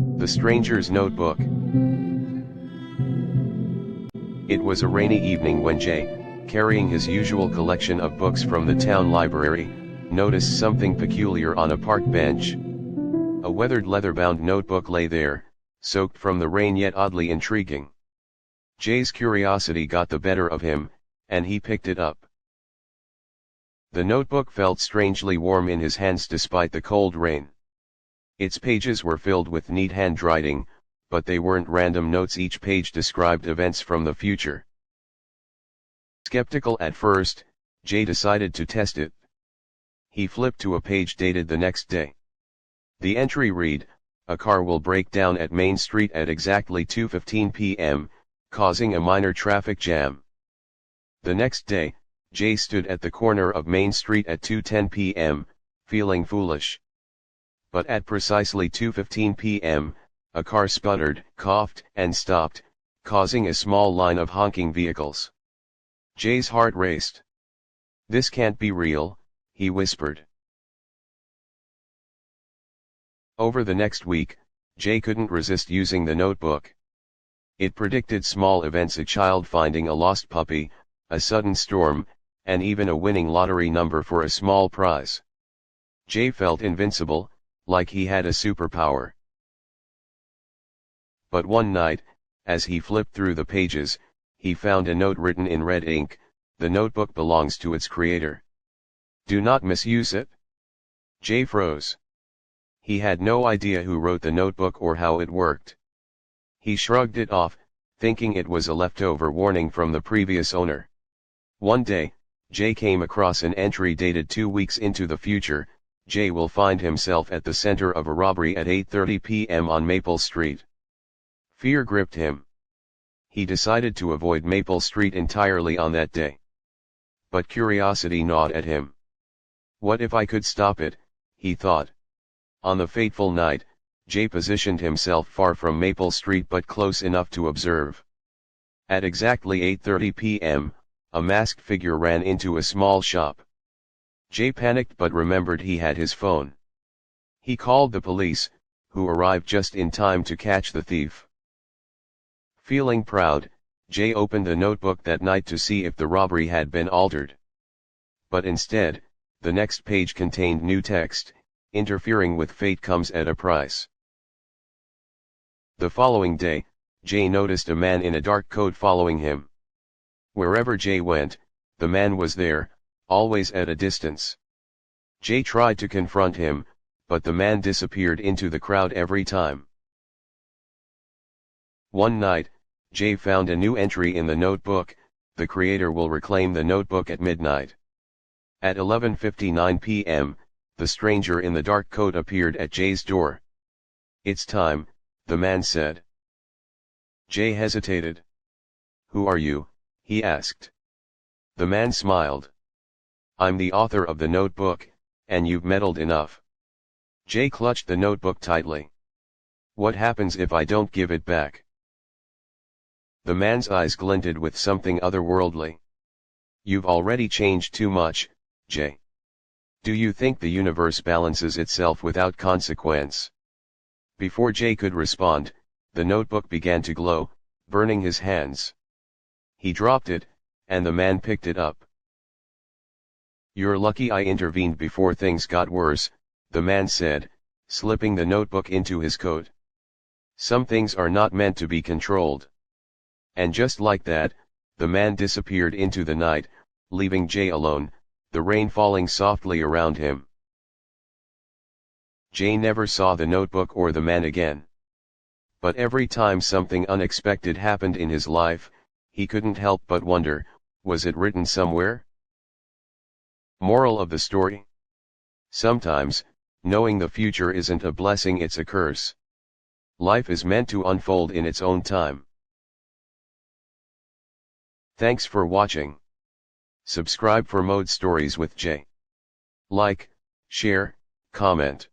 The Stranger's Notebook. It was a rainy evening when Jay, carrying his usual collection of books from the town library, noticed something peculiar on a park bench. A weathered leather-bound notebook lay there, soaked from the rain yet oddly intriguing. Jay's curiosity got the better of him, and he picked it up. The notebook felt strangely warm in his hands despite the cold rain. Its pages were filled with neat handwriting, but they weren't random notes. Each page described events from the future. Skeptical at first, Jay decided to test it. He flipped to a page dated the next day. The entry read, "A car will break down at Main Street at exactly 2:15 p.m., causing a minor traffic jam." The next day, Jay stood at the corner of Main Street at 2:10 p.m., feeling foolish. But at precisely 2:15 p.m., a car sputtered, coughed, and stopped, causing a small line of honking vehicles. Jay's heart raced. "This can't be real," he whispered. Over the next week, Jay couldn't resist using the notebook. It predicted small events: a child finding a lost puppy, a sudden storm, and even a winning lottery number for a small prize. Jay felt invincible, like he had a superpower. But one night, as he flipped through the pages, he found a note written in red ink: "The notebook belongs to its creator. Do not misuse it." Jay froze. He had no idea who wrote the notebook or how it worked. He shrugged it off, thinking it was a leftover warning from the previous owner. One day, Jay came across an entry dated 2 weeks into the future. Jay will find himself at the center of a robbery at 8:30 p.m. on Maple Street. Fear gripped him. He decided to avoid Maple Street entirely on that day. But curiosity gnawed at him. What if I could stop it, he thought. On the fateful night, Jay positioned himself far from Maple Street but close enough to observe. At exactly 8:30 p.m., a masked figure ran into a small shop. Jay panicked but remembered he had his phone. He called the police, who arrived just in time to catch the thief. Feeling proud, Jay opened the notebook that night to see if the robbery had been altered. But instead, the next page contained new text: "Interfering with fate comes at a price." The following day, Jay noticed a man in a dark coat following him. Wherever Jay went, the man was there, always at a distance. Jay tried to confront him, but the man disappeared into the crowd every time. One night, Jay found a new entry in the notebook: "The creator will reclaim the notebook at midnight." At 11:59 p.m., the stranger in the dark coat appeared at Jay's door. "It's time," the man said. Jay hesitated. "Who are you?" he asked. The man smiled. "I'm the author of the notebook, and you've meddled enough." Jay clutched the notebook tightly. "What happens if I don't give it back?" The man's eyes glinted with something otherworldly. "You've already changed too much, Jay. Do you think the universe balances itself without consequence?" Before Jay could respond, the notebook began to glow, burning his hands. He dropped it, and the man picked it up. "You're lucky I intervened before things got worse," the man said, slipping the notebook into his coat. "Some things are not meant to be controlled." And just like that, the man disappeared into the night, leaving Jay alone, the rain falling softly around him. Jay never saw the notebook or the man again. But every time something unexpected happened in his life, he couldn't help but wonder, was it written somewhere? Moral of the story? Sometimes, knowing the future isn't a blessing, it's a curse. Life is meant to unfold in its own time. Thanks for watching. Subscribe for more stories with Jay. Like, share, comment.